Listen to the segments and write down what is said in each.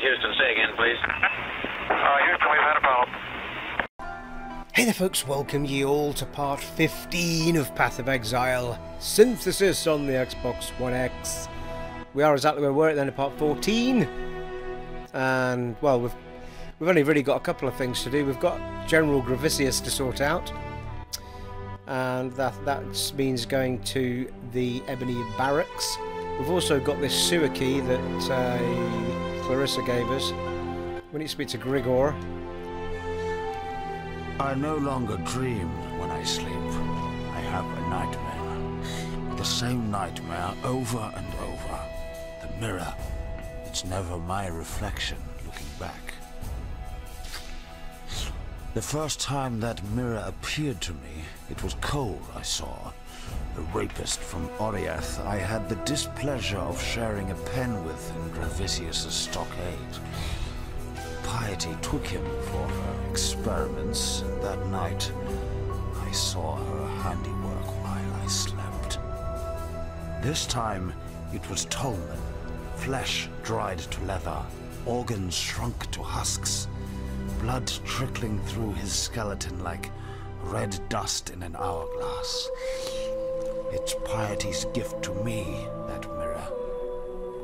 Houston, say again, please. Houston, we've had a problem. Hey there folks, welcome ye all to part 15 of Path of Exile, Synthesis on the Xbox One X. We are exactly where we were at the end of part 14, and well, we've only really got a couple of things to do. We've got General Gavicius to sort out, and that means going to the Abony Barracks. We've also got this sewer key that Clarissa gave us. We need to speak to Grigor. I no longer dream when I sleep. I have a nightmare. The same nightmare over and over. The mirror. It's never my reflection looking back. The first time that mirror appeared to me, it was Cole I saw. The rapist from Oriath I had the displeasure of sharing a pen with in Gavicius' stockade. Piety took him for her experiments, and that night I saw her handiwork while I slept. This time it was Tolman, flesh dried to leather, organs shrunk to husks, blood trickling through his skeleton like red dust in an hourglass. It's Piety's gift to me, that mirror.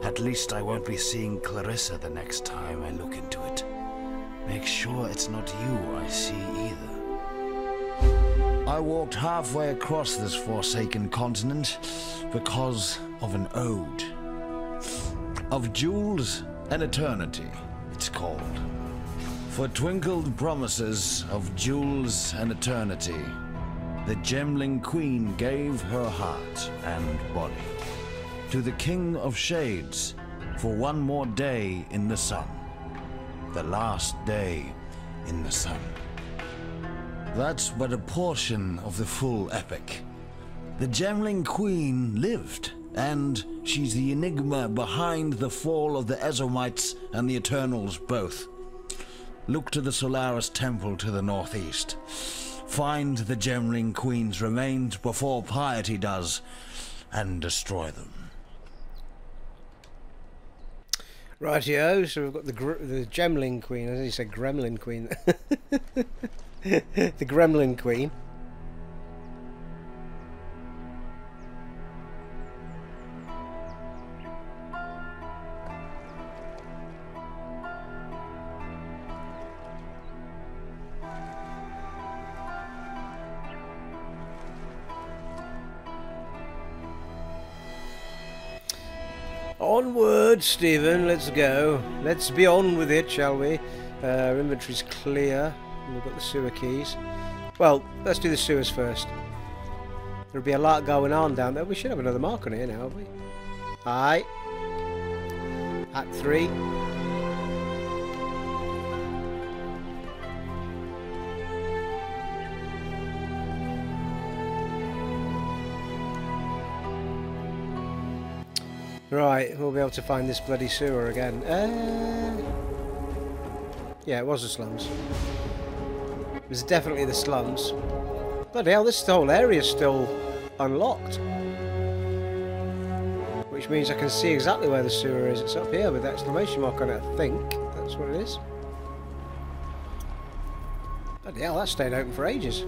At least I won't be seeing Clarissa the next time I look into it. Make sure it's not you I see either. I walked halfway across this forsaken continent because of an ode. Of jewels and eternity, it's called. For twinkled promises of jewels and eternity, the Gemling Queen gave her heart and body to the King of Shades for one more day in the sun. The last day in the sun. That's but a portion of the full epic. The Gemling Queen lived, and she's the enigma behind the fall of the Ezomites and the Eternals both. Look to the Solaris Temple to the northeast. Find the Gemling Queen's remains before Piety does, and destroy them. Rightio, so we've got the Gemling Queen, as you said, Gremlin Queen. The Gremlin Queen. Onward, Stephen, let's go. Let's be on with it, shall we? Our inventory's clear. And we've got the sewer keys. Well, let's do the sewers first. There'll be a lot going on down there. We should have another mark on here now, have we? Aye. Act 3. Right, we'll be able to find this bloody sewer again. Yeah, it was the slums. It was definitely the slums. Bloody hell, this whole area is still unlocked. Which means I can see exactly where the sewer is. It's up here with the exclamation mark on it, I think. That's what it is. Bloody hell, that stayed open for ages.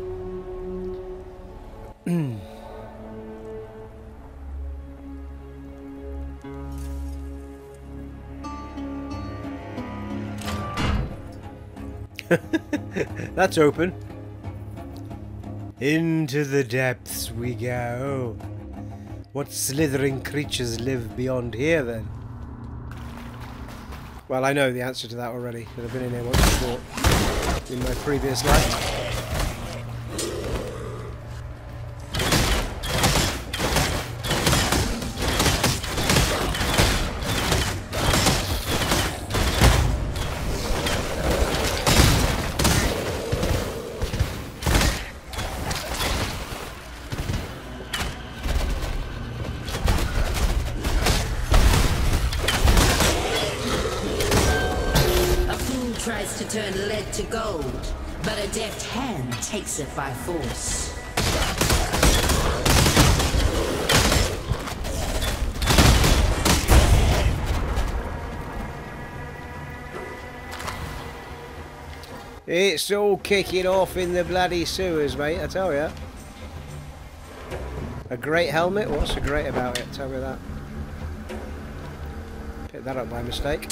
That's open. Into the depths we go. What slithering creatures live beyond here then? Well, I know the answer to that already, but I've been in here once before in my previous life. Tries to turn lead to gold, but a deft hand takes it by force. It's all kicking off in the bloody sewers, mate, I tell ya. A great helmet? What's so great about it? Tell me that. Picked that up by mistake.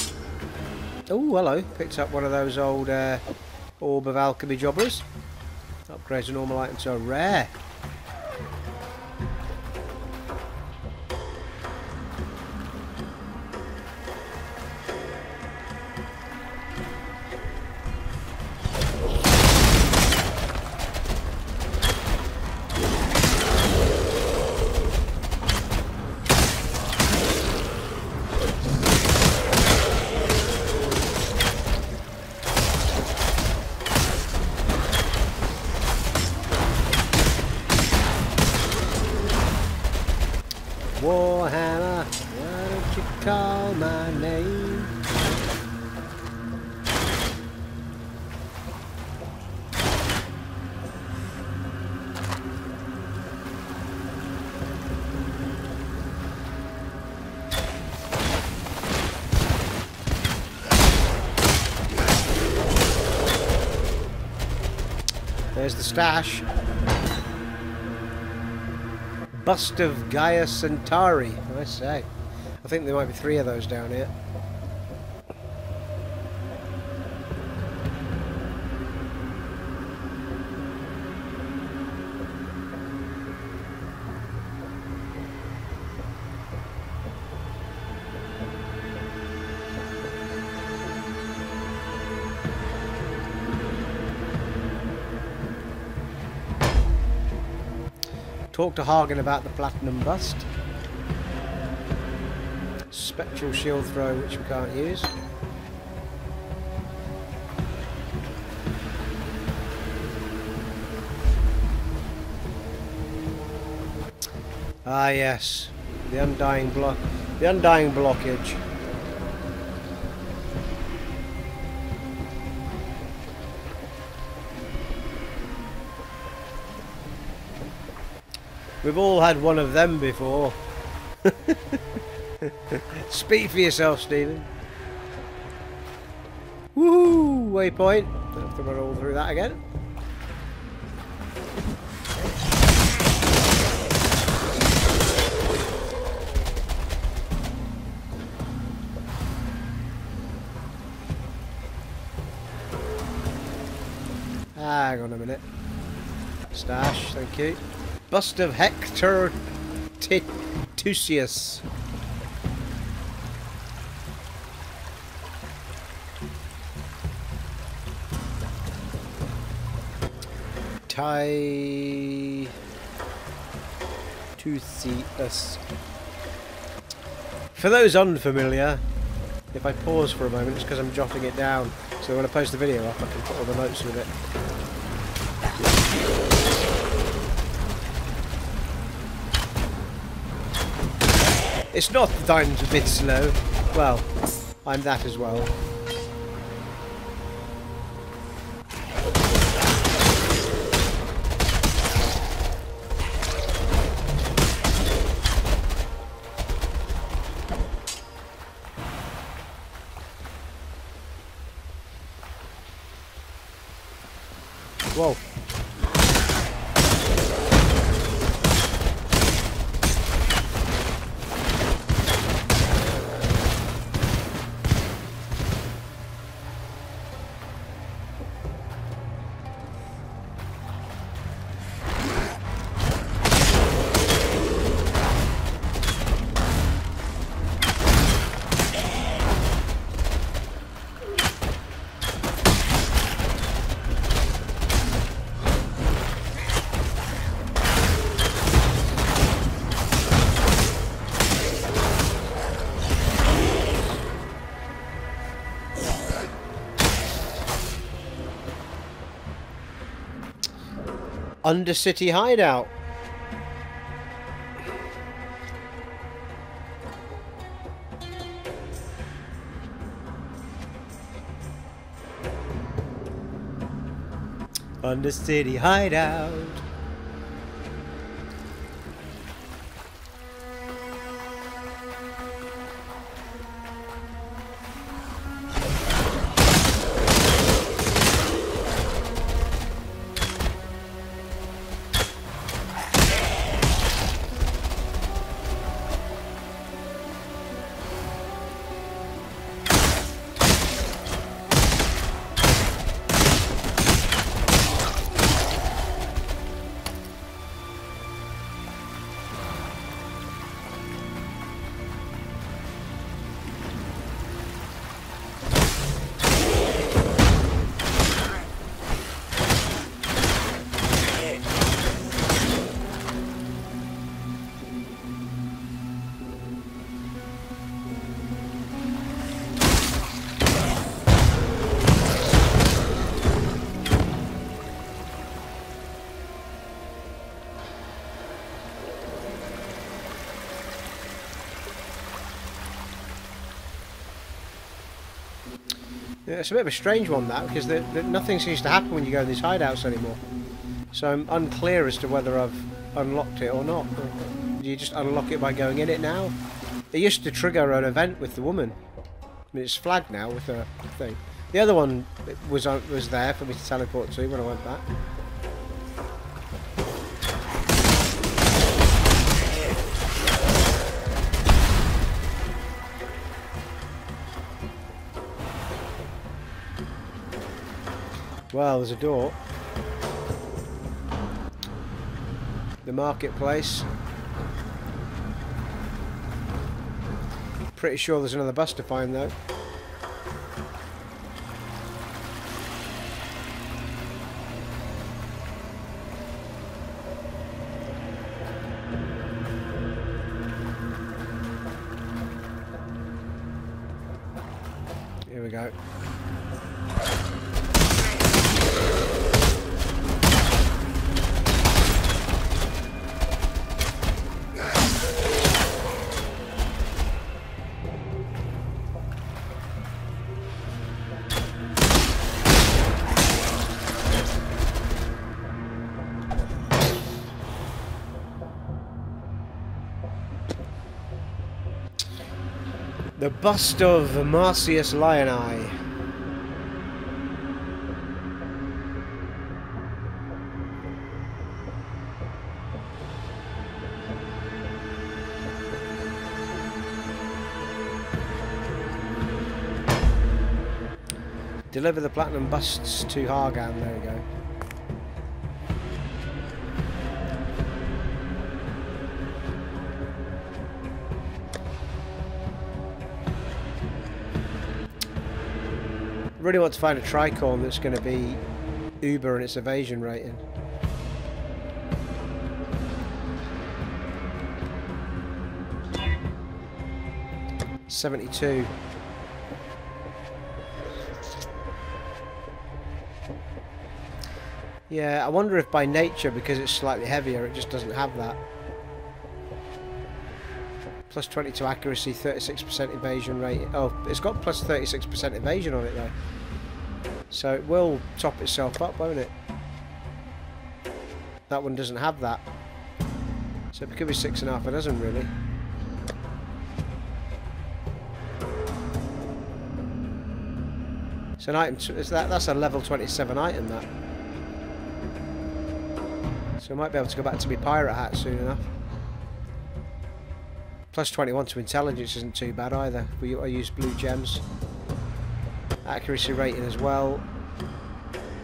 Oh, hello. Picked up one of those old Orb of Alchemy jobbers. Upgrades a normal item to a rare. Warhammer, why don't you call my name? There's the stash. Bust of Gaius Sentari, I say. I think there might be 3 of those down here. Talk to Hagen about the platinum bust. Spectral shield throw, which we can't use. Ah yes, the Undying Blaockage. We've all had one of them before. Speak for yourself, Stephen. Woohoo! Waypoint. Don't have to run all through that again. Hang on a minute. Stash, thank you. Bust of Hector Titicius. Titicius. For those unfamiliar, if I pause for a moment, it's because I'm jotting it down. So when I post the video up, I can put all the notes with it. It's not that I'm a bit slow. Well, I'm that as well. Whoa. Undercity Hideout. Undercity Hideout. Yeah, it's a bit of a strange one, that, because nothing seems to happen when you go in these hideouts anymore. So I'm unclear as to whether I've unlocked it or not. Do you just unlock it by going in it now? It used to trigger an event with the woman. I mean, it's flagged now with a thing. The other one was there for me to teleport to when I went back. Well, there's a door. The marketplace. Pretty sure there's another bus to find though. Here we go. The bust of Marcius Lioneye. Deliver the platinum busts to Hargan. There we go. Really want to find a tricorn that's going to be uber in its evasion rating. $72. Yeah, I wonder if by nature, because it's slightly heavier, it just doesn't have that. Plus 22 accuracy, 36% evasion rate. Oh, it's got plus 36% evasion on it though. So it will top itself up, won't it? That one doesn't have that. So it could be 6.5 a dozen really. It's an item, that's a level 27 item that. So I might be able to go back to my pirate hat soon enough. Plus 21 to intelligence isn't too bad either. I use blue gems. Accuracy rating as well.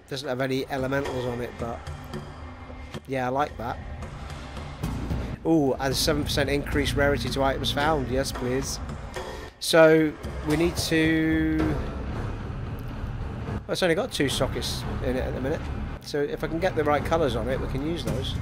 Doesn't have any elementals on it, but yeah, I like that. Ooh, and 7% increased rarity to items found. Yes, please. So we need to. Well, it's only got 2 sockets in it at the minute. So if I can get the right colours on it, we can use those.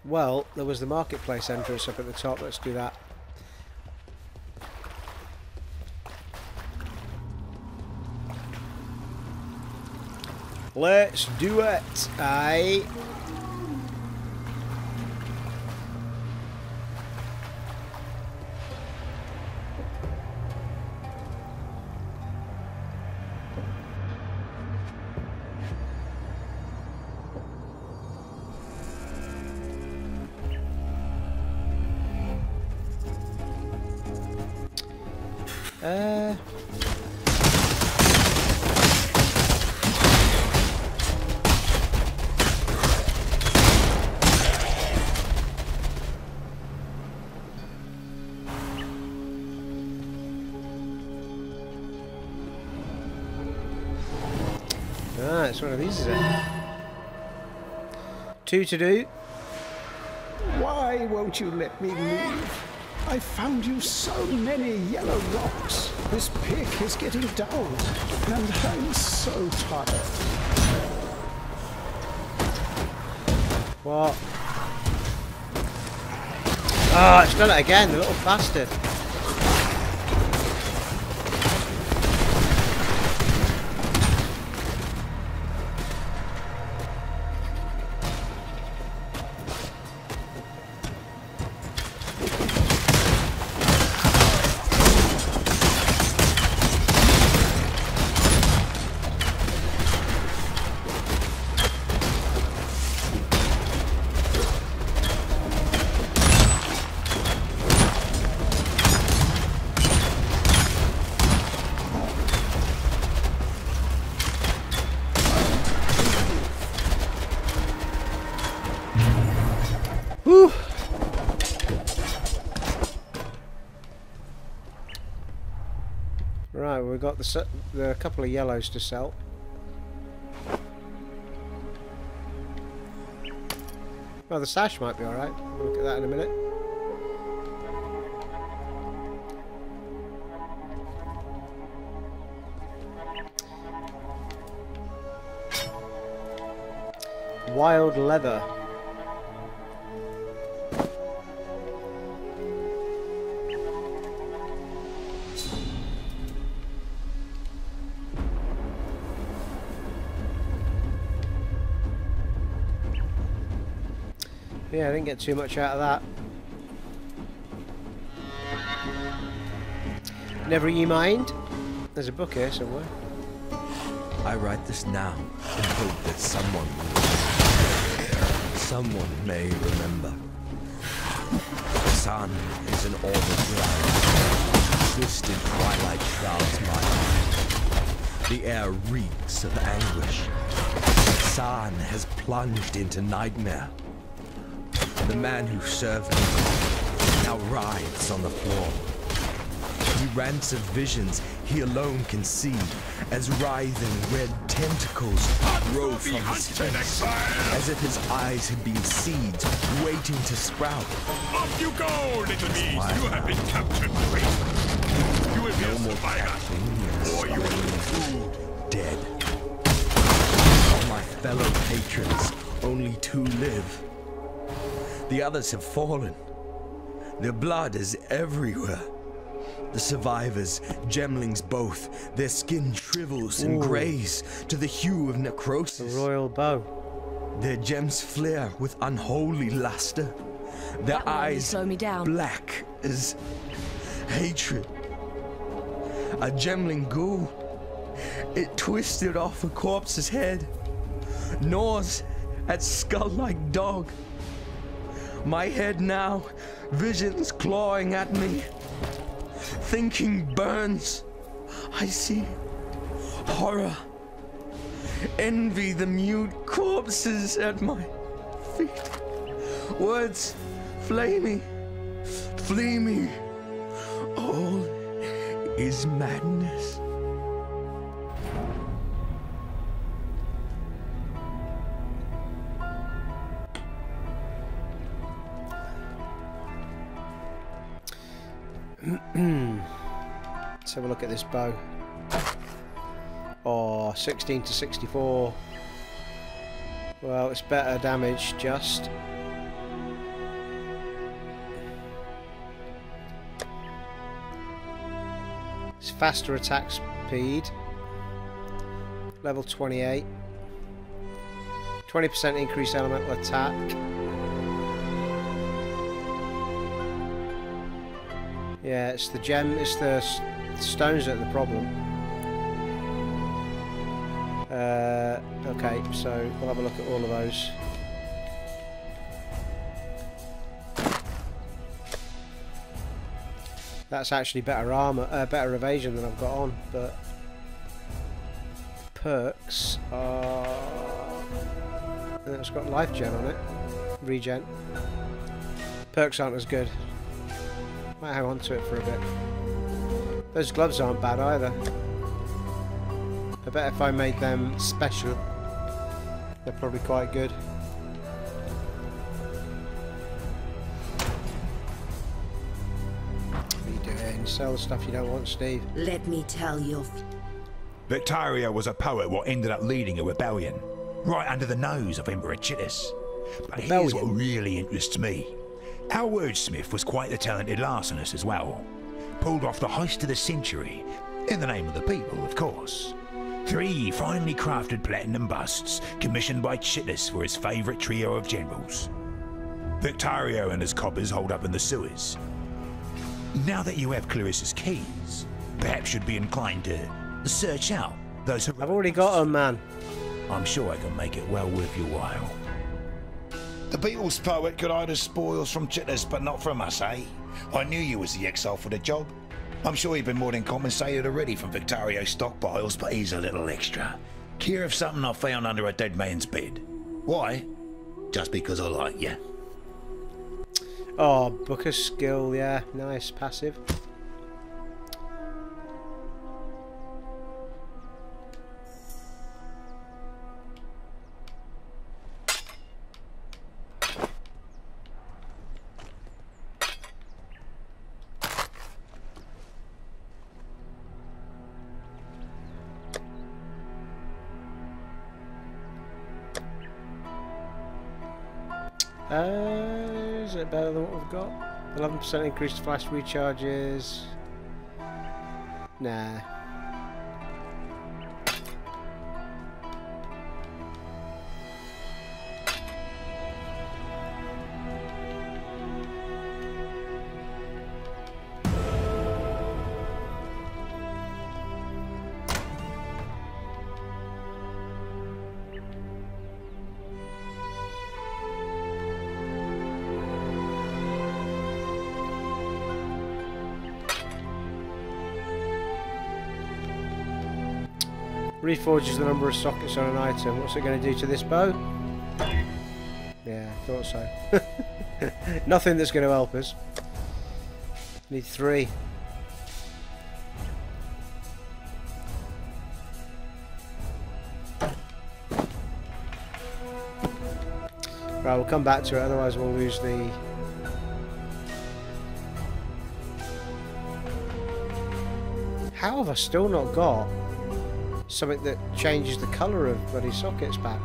Well, there was the marketplace entrance up at the top. Let's do that. Let's do it. Aye. It's one of these, is it? 2 to do. Why won't you let me move? I found you so many yellow rocks. This pick is getting dull, and I'm so tired. What? Ah, it's done it again, the little bastard. Right, we've got the couple of yellows to sell. Well, the sash might be alright. We'll look at that in a minute. Wild leather. Yeah, I didn't get too much out of that. Never ye mind. There's a book here somewhere. I write this now in hope that someone may remember. The sun is an order cloud. Twisted twilight shrouds my eyes. The air reeks of anguish. The sun has plunged into nightmare. The man who served me now writhes on the floor. He rants of visions he alone can see, as writhing red tentacles grow from his face, as if his eyes had been seeds waiting to sprout. Off you go, little beast! You have been captured, great. You will No more catching, or you will be food. dead. Of my fellow patrons, only 2 live. The others have fallen. Their blood is everywhere. The survivors, Gemlings both, their skin shrivels and grays to the hue of necrosis. The royal bow. Their gems flare with unholy luster. Their eyes slow me down. Black as hatred. A Gemling ghoul. It twisted off a corpse's head, gnaws at skull-like dog. My head now, visions clawing at me. Thinking burns. I see horror. Envy the mute corpses at my feet. Words flame me, flee me. All is madness. Let's have a look at this bow. Oh, 16 to 64. Well, it's better damage, just. It's faster attack speed. Level 28. 20% increased elemental attack. Yeah, it's the stones that are the problem. Okay, so we'll have a look at all of those. That's actually better armor, better evasion than I've got on, but perks are... It's got life gen on it, regen. Perks aren't as good. Might hang on to it for a bit. Those gloves aren't bad either. I bet if I made them special, they're probably quite good. What are you doing? Sell the stuff you don't want, Steve. Let me tell you. Victaria was a poet what ended up leading a rebellion, right under the nose of Emperor Titicius. But here's what really interests me. Our wordsmith was quite a talented larcenist as well. Pulled off the heist of the century, in the name of the people, of course. 3 finely crafted platinum busts, commissioned by Titicius for his favourite trio of generals. Victario and his coppers hold up in the sewers. Now that you have Clarissa's keys, perhaps you'd be inclined to search out those... I've already got them, man. I'm sure I can make it well worth your while. The Beatles poet could hide his spoils from Titicius, but not from us, eh? I knew you was the Exile for the job. I'm sure you've been more than compensated already from Victario's stockpiles, but here's a little extra. Care of something I found under a dead man's bed. Why? Just because I like you. Oh, book of skill, yeah, nice, passive. Is it better than what we've got? 11% increased flash recharges. Nah. Reforges the number of sockets on an item. What's it going to do to this bow? Yeah, I thought so. Nothing that's going to help us. Need 3. Right, we'll come back to it, otherwise we'll lose the... How have I still not got something that changes the colour of bloody sockets back?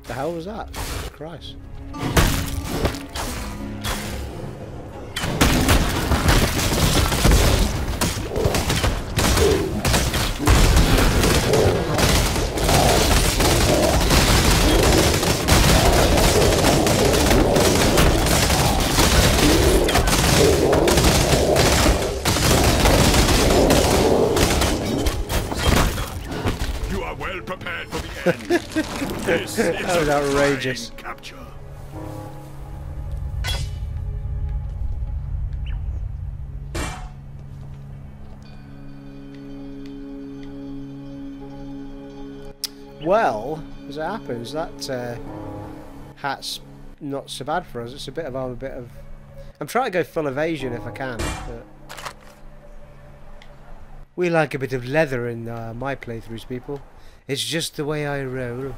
The hell was that? Christ. You are well prepared for the end. This is That was outrageous. capture. Well, as it happens, that hat's not so bad for us. It's a bit of armor, a bit of... I'm trying to go full evasion if I can, but... We like a bit of leather in my playthroughs, people. It's just the way I roll.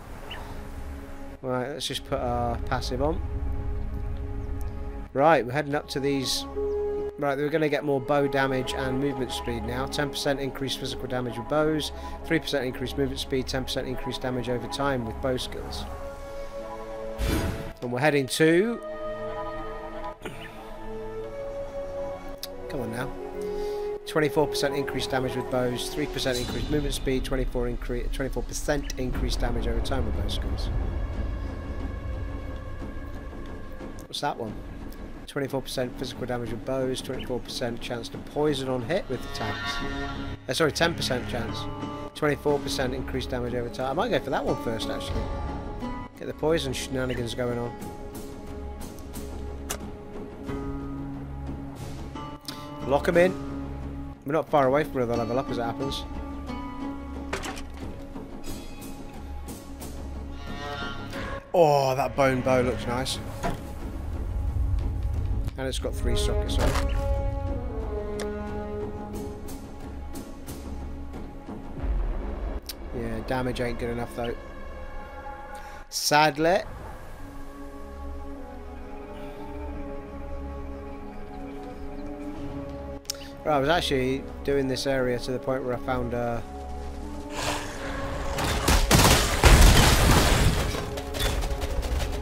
Right, let's just put our passive on. Right, we're heading up to these... Right, we're going to get more bow damage and movement speed now. 10% increased physical damage with bows, 3% increased movement speed, 10% increased damage over time with bow skills. And we're heading to... Come on now. 24% increased damage with bows, 3% increased movement speed, 24% increased damage over time with bow skills. What's that one? 24% physical damage with bows, 24% chance to poison on hit with attacks. Sorry, 10% chance. 24% increased damage over time. I might go for that one first, actually. Get the poison shenanigans going on. Lock them in. We're not far away from another level up as it happens. Oh, that bone bow looks nice. And it's got 3 sockets on it. Yeah, damage ain't good enough though. Sadly. Right, I was actually doing this area to the point where I found a...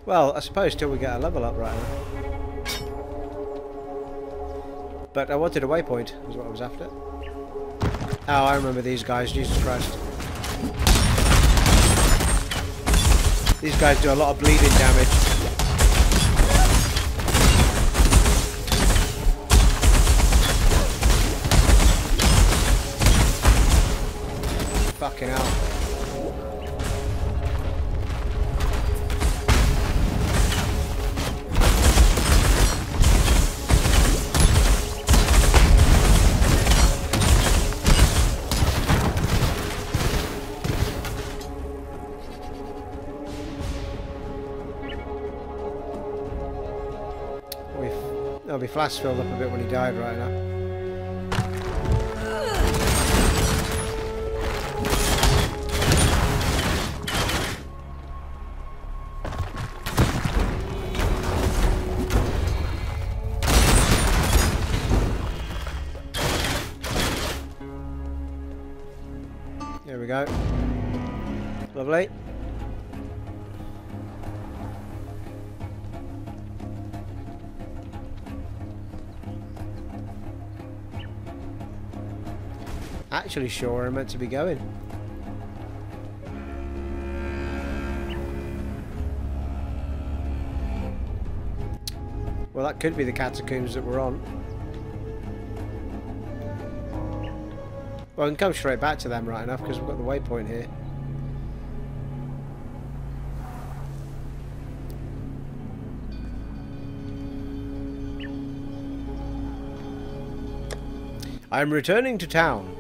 Well, I suppose till we get a level up right now. But I wanted a waypoint, is what I was after. Oh, I remember these guys, Jesus Christ. These guys do a lot of bleeding damage. Fucking hell. my flask filled up a bit when he died right now. There we go. Lovely. Actually sure where I'm meant to be going. Well, that could be the catacombs that we're on. Well, I can come straight back to them right enough because we've got the waypoint here. I'm returning to town.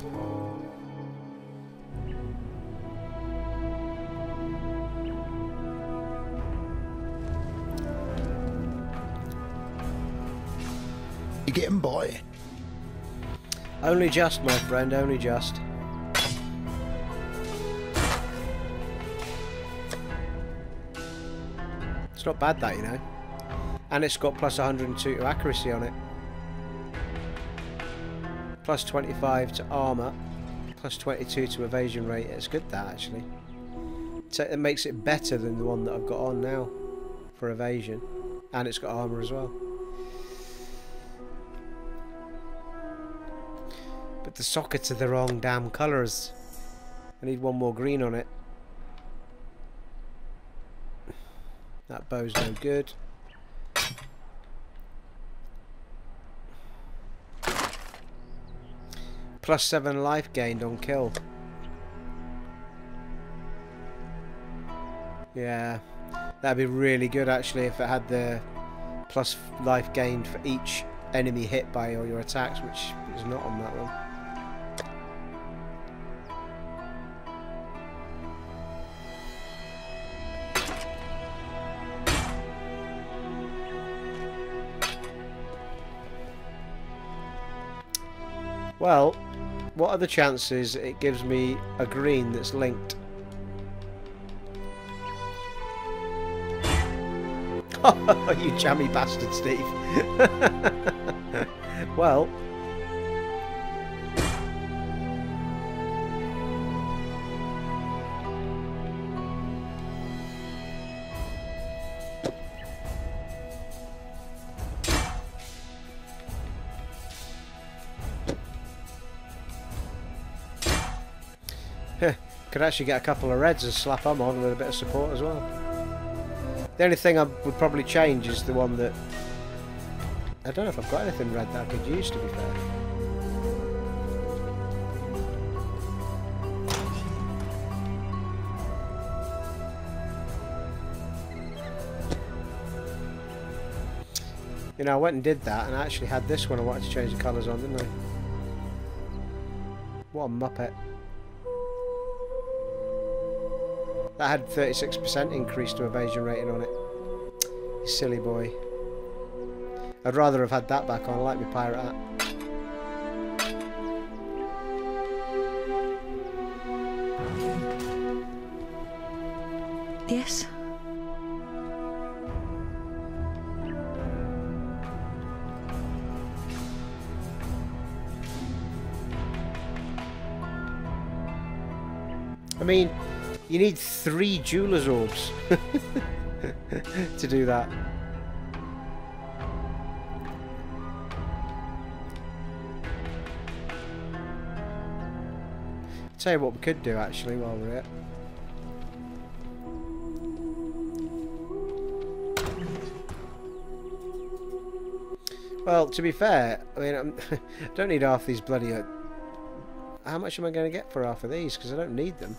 You getting by? Only just, my friend, only just. It's not bad, that, you know. And it's got plus 102 to accuracy on it. Plus 25 to armour. Plus 22 to evasion rate. It's good, that, actually. So it makes it better than the one that I've got on now for evasion. And it's got armour as well. But the sockets are the wrong damn colours. I need one more green on it. That bow's no good. Plus 7 life gained on kill. Yeah, that'd be really good actually if it had the plus life gained for each enemy hit by all your attacks, which is not on that one. Well, what are the chances it gives me a green that's linked? Oh, you jammy bastard, Steve. Well. Could actually get a couple of reds and slap them on with a bit of support as well. The only thing I would probably change is the one that... I don't know if I've got anything red that I could use, to be fair. You know, I went and did that and I actually had this one I wanted to change the colours on, didn't I? What a muppet. That had 36% increase to evasion rating on it. You silly boy. I'd rather have had that back on. I like my pirate hat. Yes? I mean, you need 3 jeweler's orbs to do that. Tell you what we could do actually while we're here. Well, to be fair, I mean, I don't need half these bloody... how much am I going to get for half of these? Because I don't need them.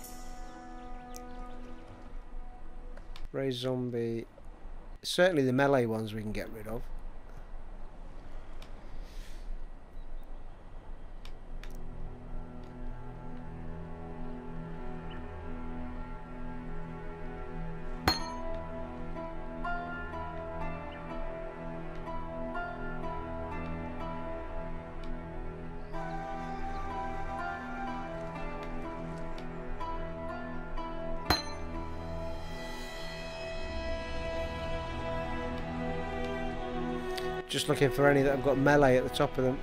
Raise zombie. Certainly the melee ones we can get rid of. Just looking for any that have got melee at the top of them.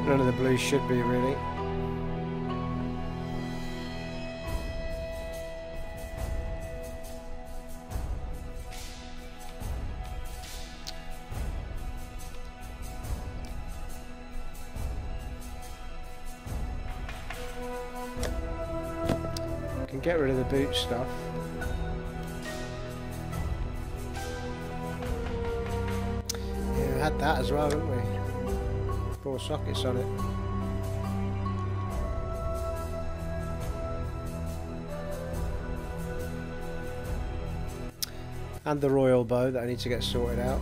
None of the blues should be, really. Can get rid of the boot stuff. Yeah, we had that as well, didn't we? 4 sockets on it. And the royal bow that I need to get sorted out.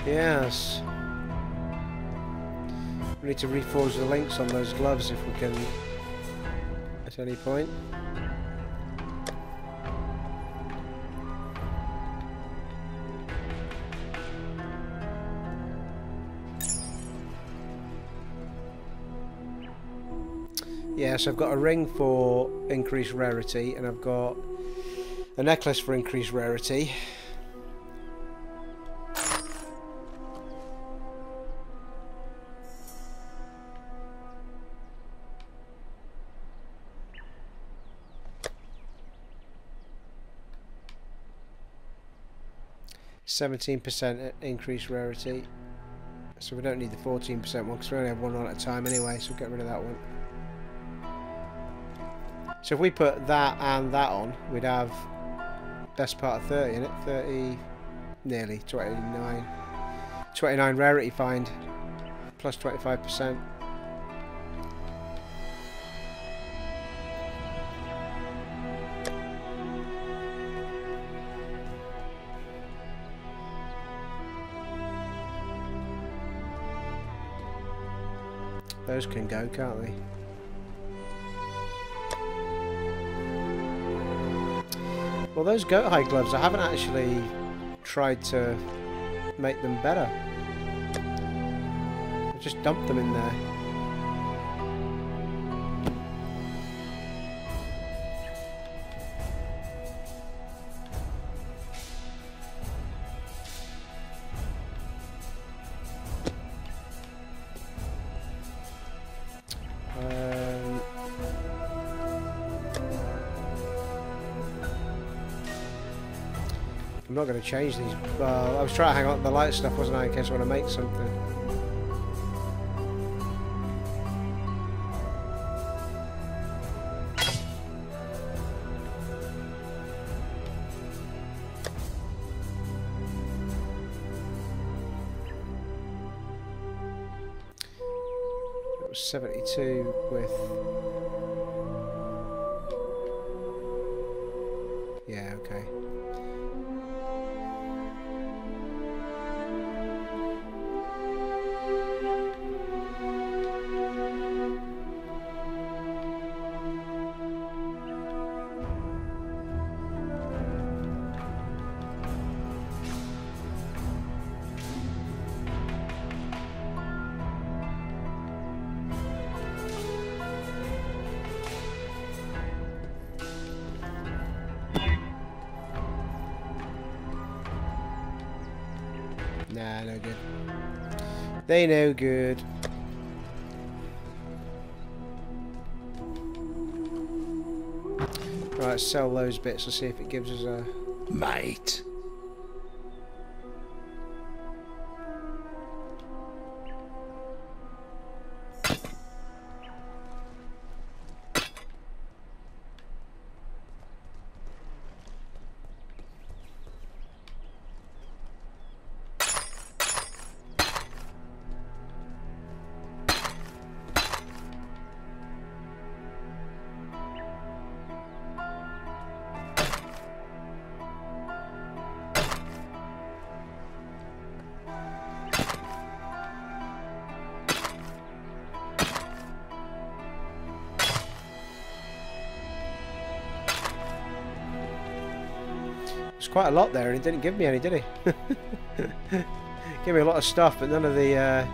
Yes. We need to reforge the links on those gloves if we can at any point. Yeah, so I've got a ring for increased rarity and I've got a necklace for increased rarity. %, increased rarity, so we don't need the 14% one because we only have one on at a time anyway, so we'll get rid of that one. So if we put that and that on, we'd have best part of 30 in it, 30, nearly 29 rarity find, plus 25%. Those can go, can't they? Well, those goat hide gloves, I haven't actually tried to make them better. I just dumped them in there. I'm not going to change these. Well, I was trying to hang on to the light stuff, wasn't I, in case I want to make something. That was 72 with... Yeah, okay. Nah, no good. They no good. Right, sell those bits and see if it gives us a... Mate. There's quite a lot there, and he didn't give me any, did he? Gave me a lot of stuff, but none of the...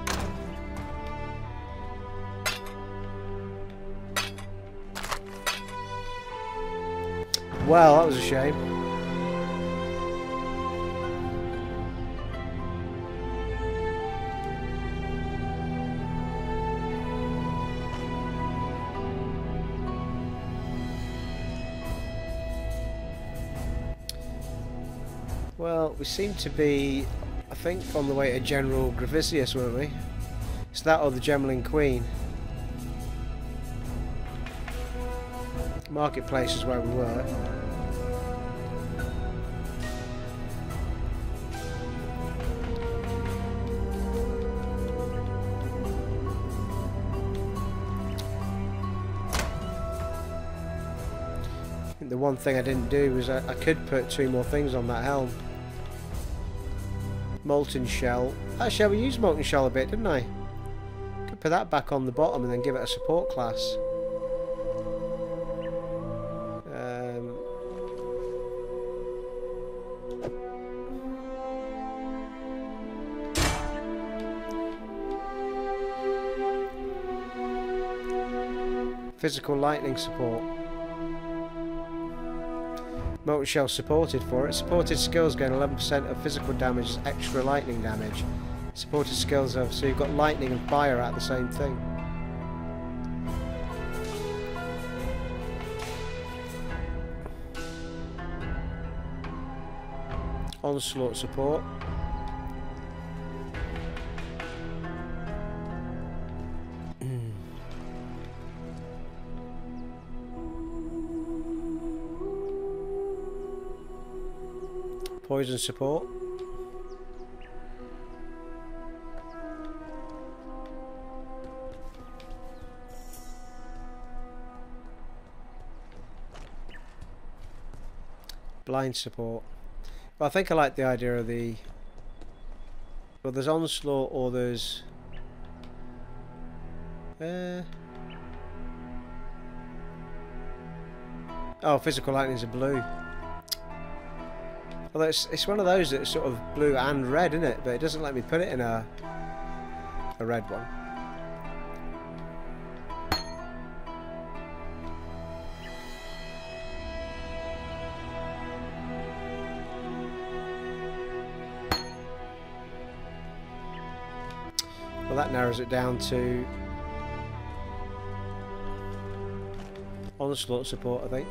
Well, that was a shame. Well, we seem to be, I think, on the way to General Gavicius, weren't we? It's that or the Gemling Queen. Marketplace is where we were. I think the one thing I didn't do was I could put 2 more things on that helm. Molten shell. Actually, I used molten shell a bit, didn't I? Could put that back on the bottom and then give it a support class. Physical lightning support. Molten shell supported for it. Supported skills gain 11% of physical damage as extra lightning damage. Supported skills have, so you've got lightning and fire at the same thing. Onslaught support. Poison support. Blind support. But I think I like the idea of the... Well, there's onslaught or there's... Oh, physical lightning's a blue. Well, it's one of those that's sort of blue and red, isn't it? But it doesn't let me put it in a red one. Well, that narrows it down to onslaught support, I think.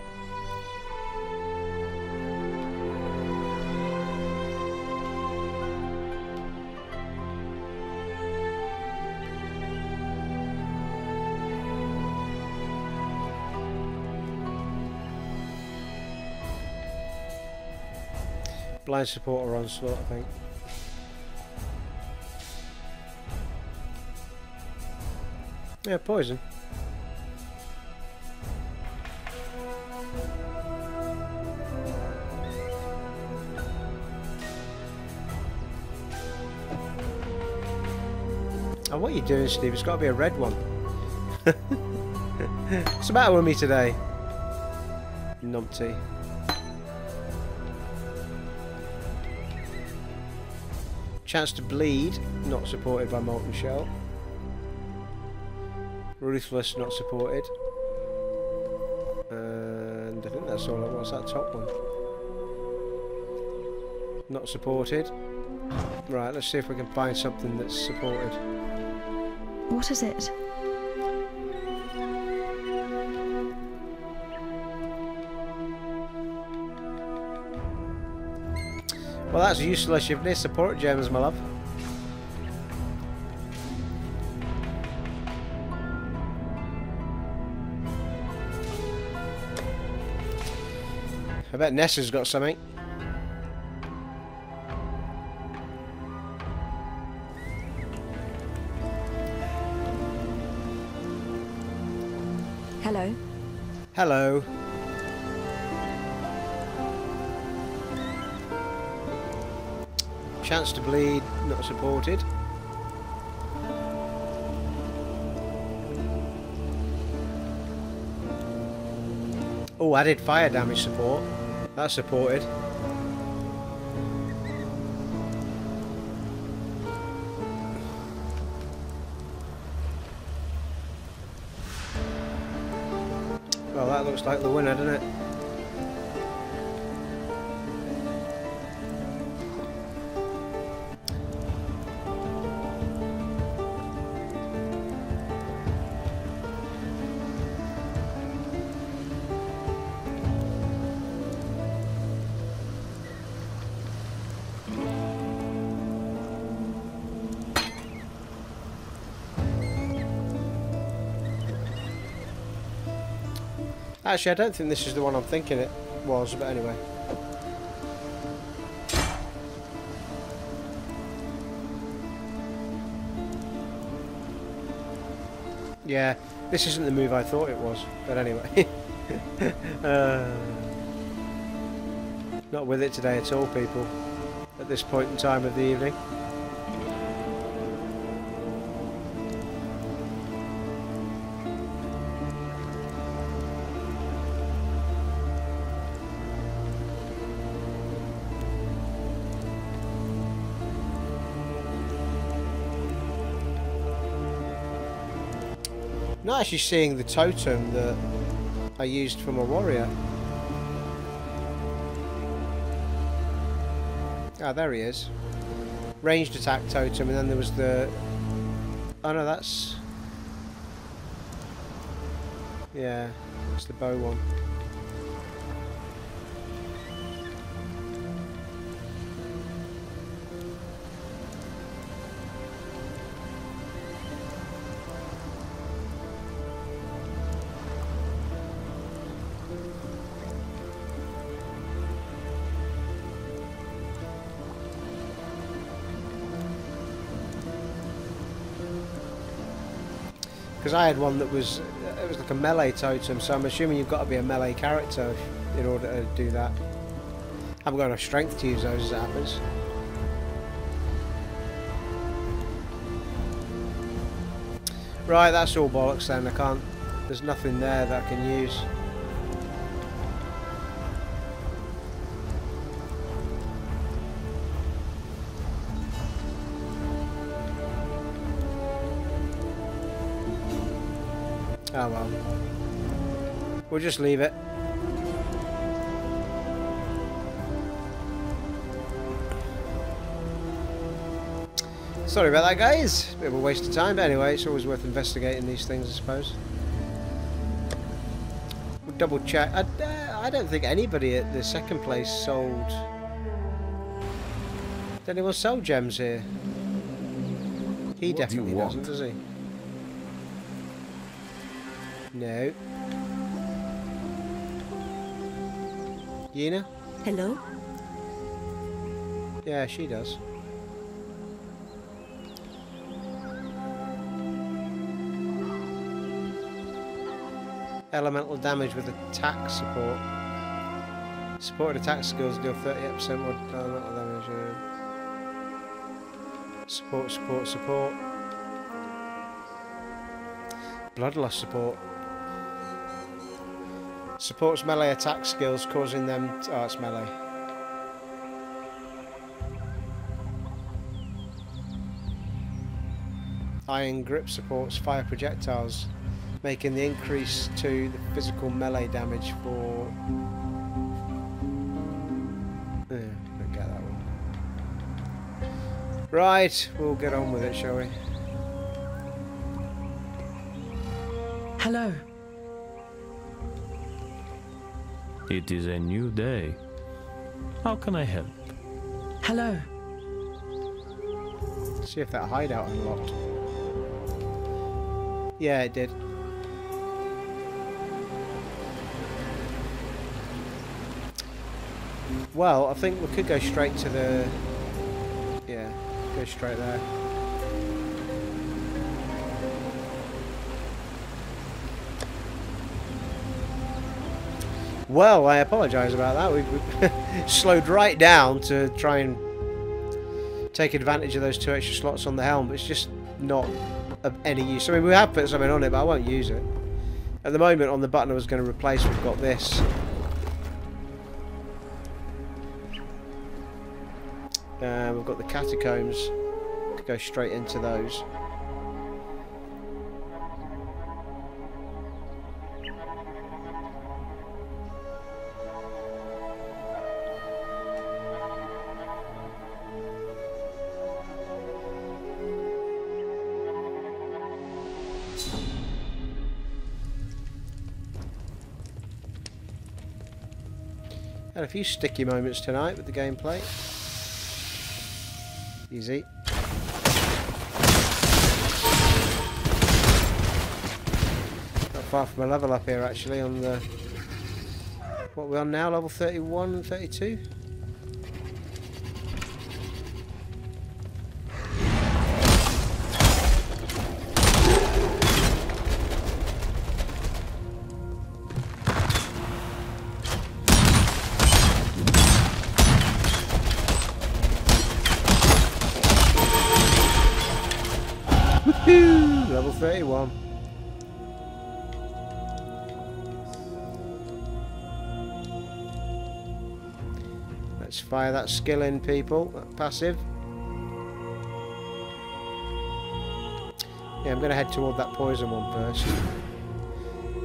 Blind support or onslaught, I think. Yeah, poison. Oh, what are you doing, Steve? It's got to be a red one. What's the matter with me today? Numpty. Chance to bleed, not supported by molten shell. Ruthless, not supported. And I think that's all. What's that top one? Not supported. Right, let's see if we can find something that's supported. What is it? Well, that's useless. You've no support gems, my love. I bet Nessa's got something. Hello. Hello. Chance to bleed, not supported. Oh, added fire damage support. That's supported. That looks like the winner, doesn't it? Actually, I don't think this is the one I'm thinking it was, but anyway. Yeah, this isn't the move I thought it was, but anyway. Not with it today at all, people, at this point in time of the evening. Not actually seeing the totem that I used for my warrior. Ah, there he is. Ranged attack totem, and then there was the... Oh no, that's... Yeah, it's the bow one. Because I had one that was, it was like a melee totem, so I'm assuming you've got to be a melee character in order to do that. I haven't got enough strength to use those as it happens. Right, that's all bollocks then, I can't, there's nothing there that I can use. Oh well. We'll just leave it. Sorry about that, guys. Bit of a waste of time, but anyway, it's always worth investigating these things, I suppose. We'll double check. I don't think anybody at the second place sold... Did anyone sell gems here? He definitely doesn't, does he? No. Yena? Hello? Yeah, she does. Elemental damage with attack support. Supported attack skills deal 38% more elemental damage. Support, support, support. Bloodlust support. Supports melee attack skills, causing them... Oh, it's melee. Iron grip supports fire projectiles, making the increase to the physical melee damage for... don't get that one. Right, we'll get on with it, shall we? Hello. It is a new day. How can I help? Hello. See if that hideout unlocked. Yeah, it did. Well, I think we could go straight to the... Yeah, go straight there. Well, I apologise about that. We've slowed right down to try and take advantage of those 2 extra slots on the helm, but it's just not of any use. I mean, we have put something on it, but I won't use it. At the moment, on the button I was going to replace, we've got this. We've got the Catacombs. Could go straight into those. Had a few sticky moments tonight with the gameplay. Easy. Not far from a level up here actually on the... What are we on now? Level 31, 32? Level 31. Let's fire that skill in, people. That passive. Yeah, I'm going to head toward that poison one first.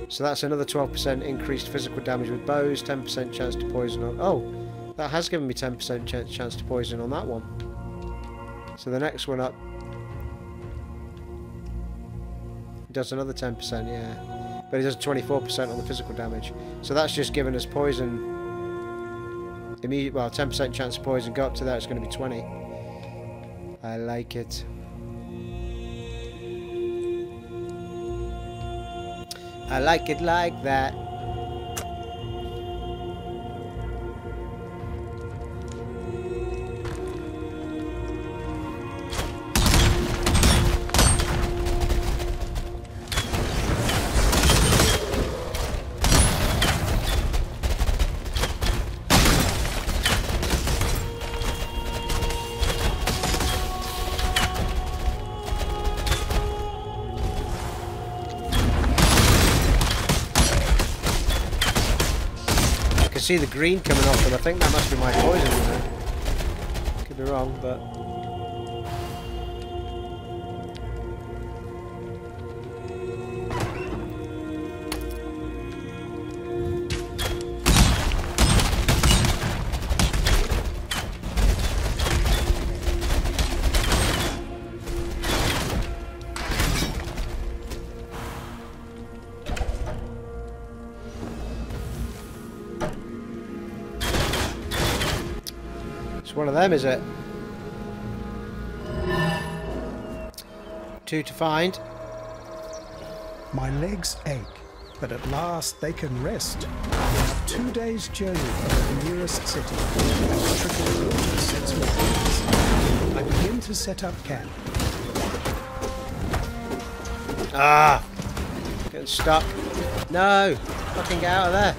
So that's another 12% increased physical damage with bows, 10% chance to poison on... Oh, that has given me 10% chance to poison on that one. So the next one up does another 10%, yeah. But it does 24% on the physical damage. So that's just giving us poison... Immediate, well, 10% chance of poison. Go up to that, it's going to be 20. I like it. I like it like that. See the green coming off them. I think that must be my poison, you know. Could be wrong, but one of them, is it? 2 to find. My legs ache, but at last they can rest. We have 2 days' journey from the nearest city, and the trickle of water sets me at ease. I begin to set up camp. Ah! Getting stuck. No! Fucking get out of there.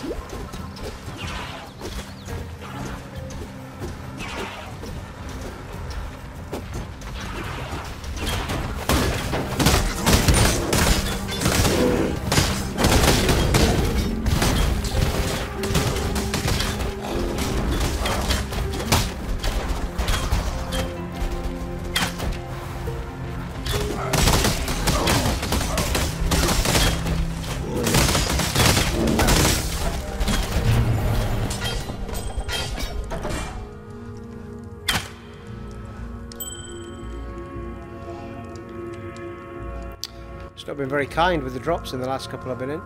Not been very kind with the drops in the last couple I've been in.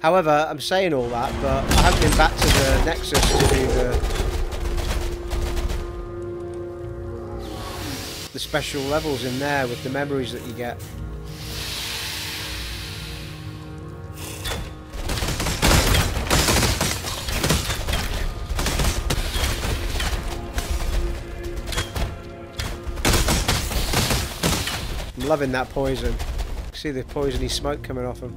However, I'm saying all that, but I haven't been back to the Nexus to do the special levels in there with the memories that you get. Loving that poison. See the poisony smoke coming off him.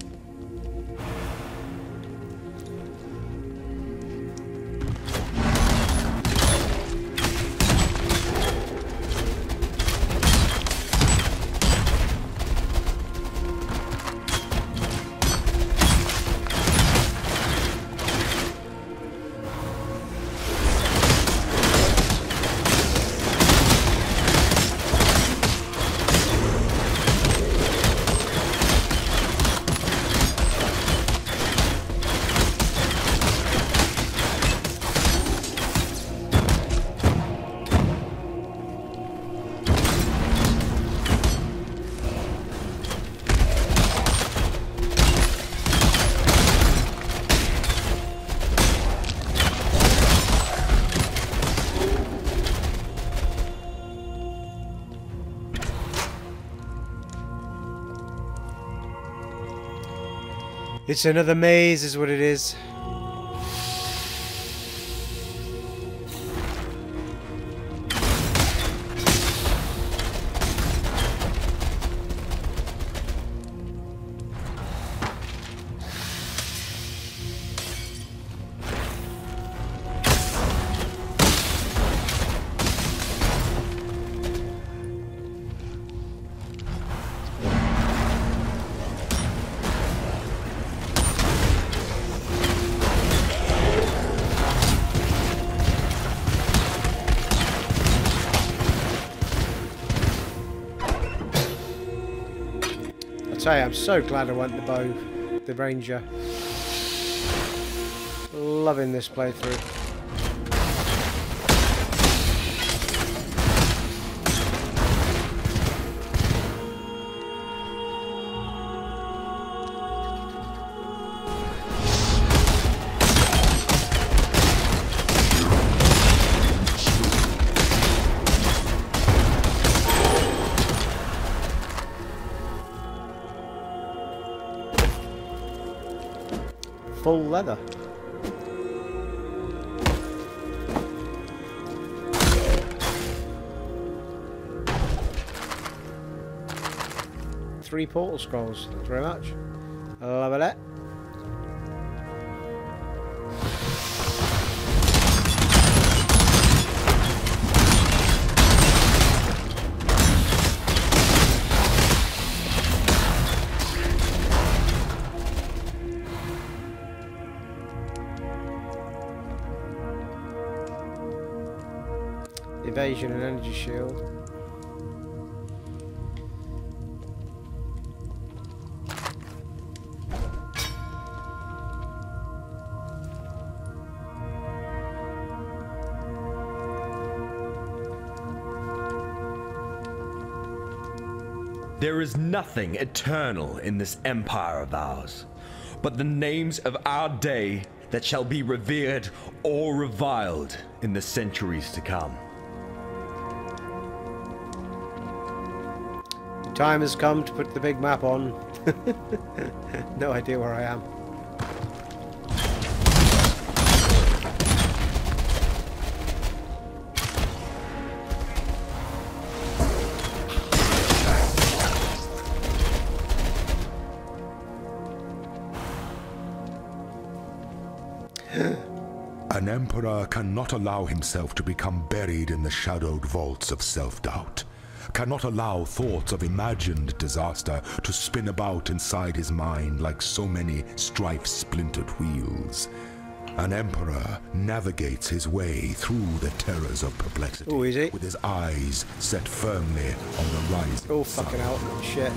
It's another maze is what it is. I'm so glad I went the ranger. Loving this playthrough. Full leather. Three portal scrolls. Thanks very much. Love it. Evasion and energy shield. There is nothing eternal in this empire of ours, but the names of our day that shall be revered or reviled in the centuries to come. Time has come to put the big map on. No idea where I am. An emperor cannot allow himself to become buried in the shadowed vaults of self-doubt. Cannot allow thoughts of imagined disaster to spin about inside his mind like so many strife-splintered wheels. An emperor navigates his way through the terrors of perplexity. Oh, is it? With his eyes set firmly on the rising Oh, fucking hell. Shit.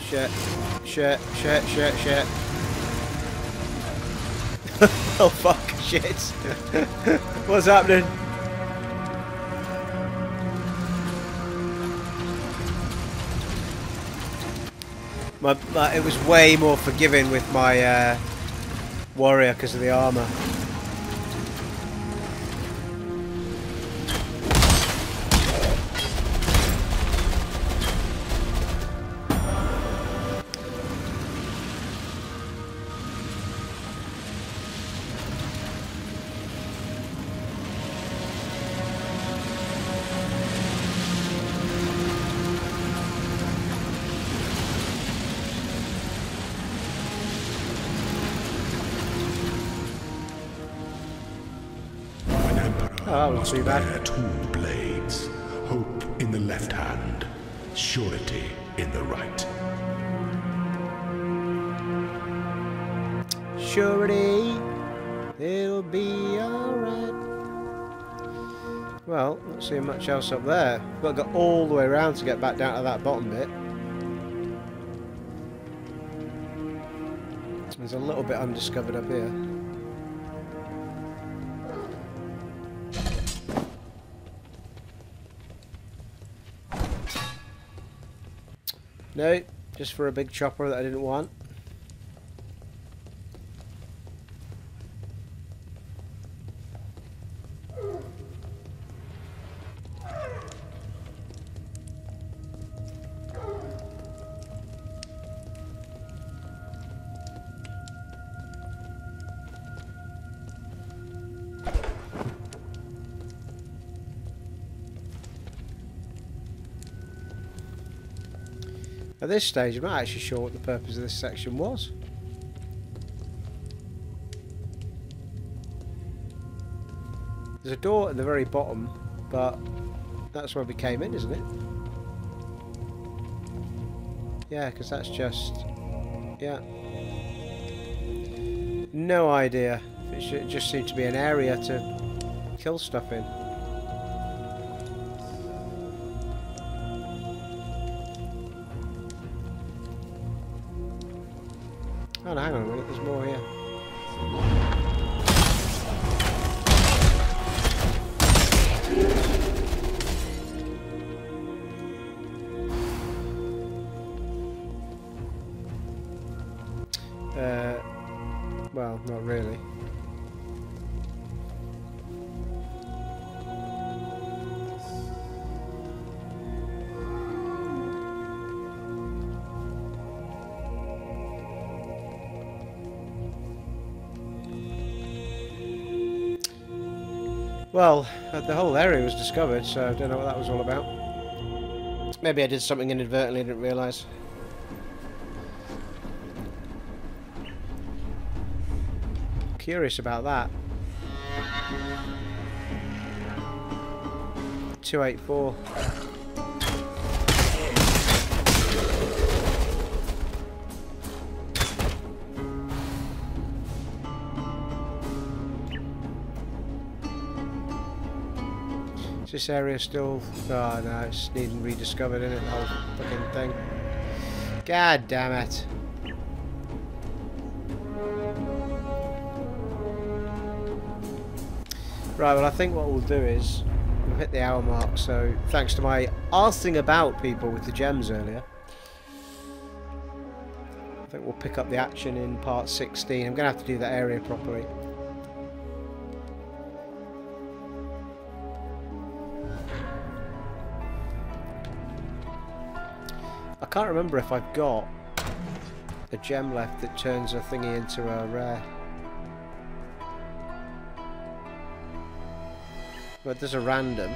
Shit. Shit. Shit. Shit. Shit. Oh, fuck. Shit. What's happening? It was way more forgiving with my warrior because of the armor. Too bad. Two blades, hope in the left hand, surety in the right. Surety, it'll be alright. Well, not seeing much else up there. Got to go all the way around to get back down to that bottom bit. There's a little bit undiscovered up here. No, just for a big chopper that I didn't want. At this stage, I'm not actually sure what the purpose of this section was. There's a door at the very bottom, but that's where we came in, isn't it? Yeah, because that's just... yeah. No idea. It just seemed to be an area to kill stuff in. Oh no, hang on a minute, there's more here. Well, not really. Well, the whole area was discovered, so I don't know what that was all about. Maybe I did something inadvertently and didn't realise. Curious about that. 284. Is this area still... oh no, it's needing rediscovered, isn't it? The whole fucking thing. God damn it. Right, well I think what we'll do is we'll hit the hour mark, so thanks to my arsing about people with the gems earlier, I think we'll pick up the action in part 16. I'm going to have to do that area properly. I can't remember if I've got a gem left that turns a thingy into a rare. But there's a random.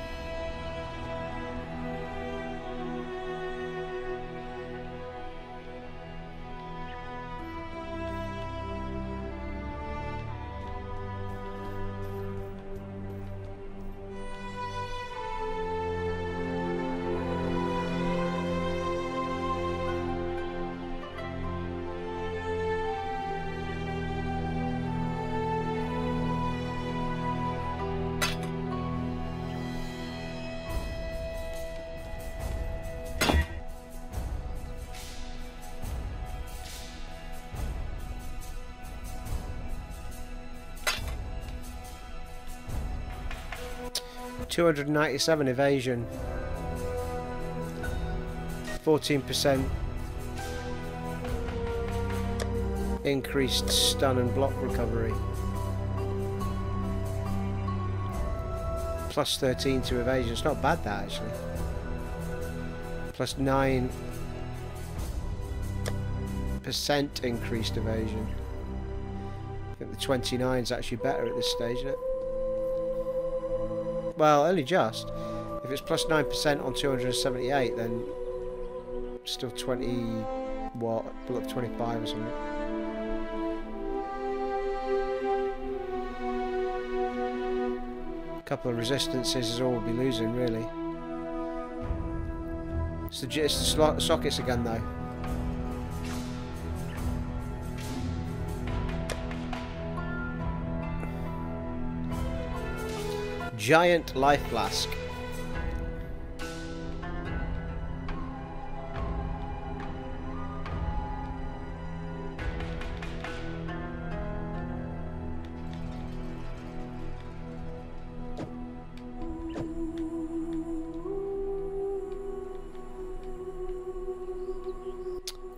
$297 evasion, 14% increased stun and block recovery, plus 13 to evasion. It's not bad that actually. Plus 9% increased evasion. I think the 29 is actually better at this stage, isn't it? Well, only just. If it's plus 9% on 278, then still 20 what? Pull up 25 or something. A couple of resistances is all we'll be losing, really. It's the sockets again, though. Giant life flask.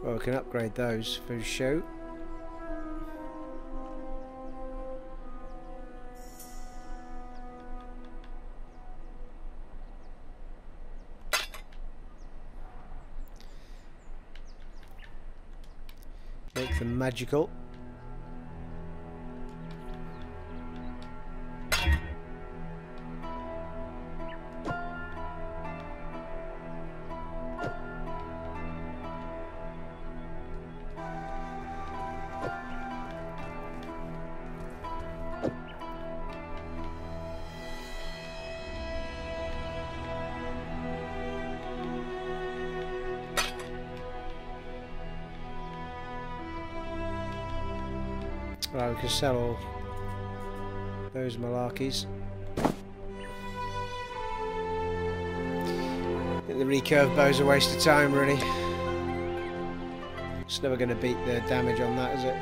Well, we can upgrade those for show. Make them magical. Right, we can sell all those malarkeys. I think the recurve bow's a waste of time, really. It's never going to beat the damage on that, is it?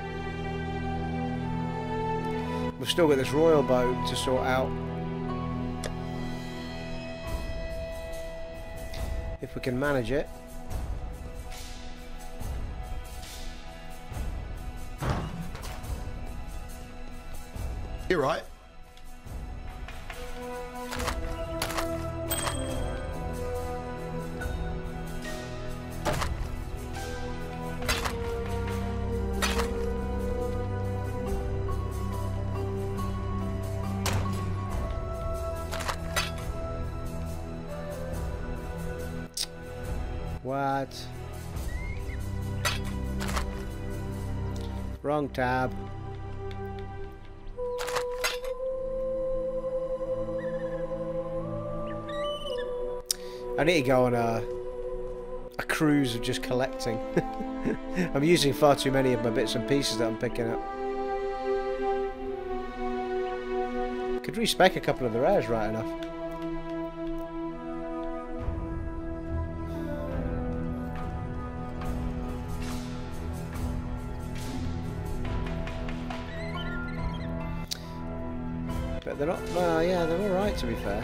We've still got this royal bow to sort out. If we can manage it. You're right. What? Wrong tab. I need to go on a cruise of just collecting. I'm using far too many of my bits and pieces that I'm picking up. Could respec a couple of the rares right enough. But they're not, well, yeah, they're alright to be fair.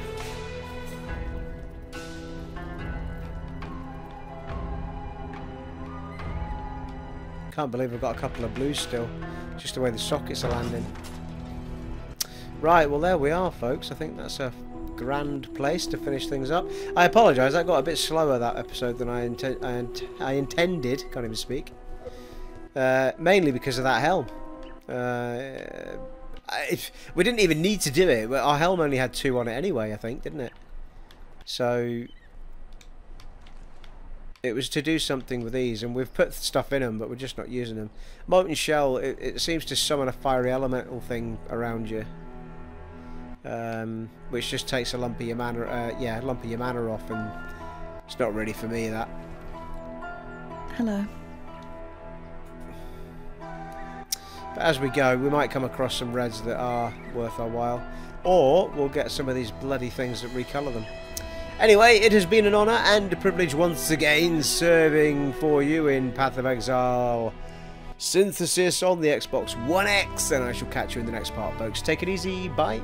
Can't believe I've got a couple of blues still. Just the way the sockets are landing. Right, well there we are, folks. I think that's a grand place to finish things up. I apologise, that got a bit slower that episode than I intended. Can't even speak. Mainly because of that helm. We didn't even need to do it. Our helm only had 2 on it anyway, I think, didn't it? So it was to do something with these, and we've put stuff in them, but we're just not using them. Molten Shell, it seems to summon a fiery elemental thing around you, which just takes a lump of your mana, lump of your mana off, and it's not really for me, that. Hello. But as we go, we might come across some reds that are worth our while, or we'll get some of these bloody things that recolour them. Anyway, it has been an honour and a privilege once again serving for you in Path of Exile Synthesis on the Xbox One X, and I shall catch you in the next part, folks. Take it easy, bye.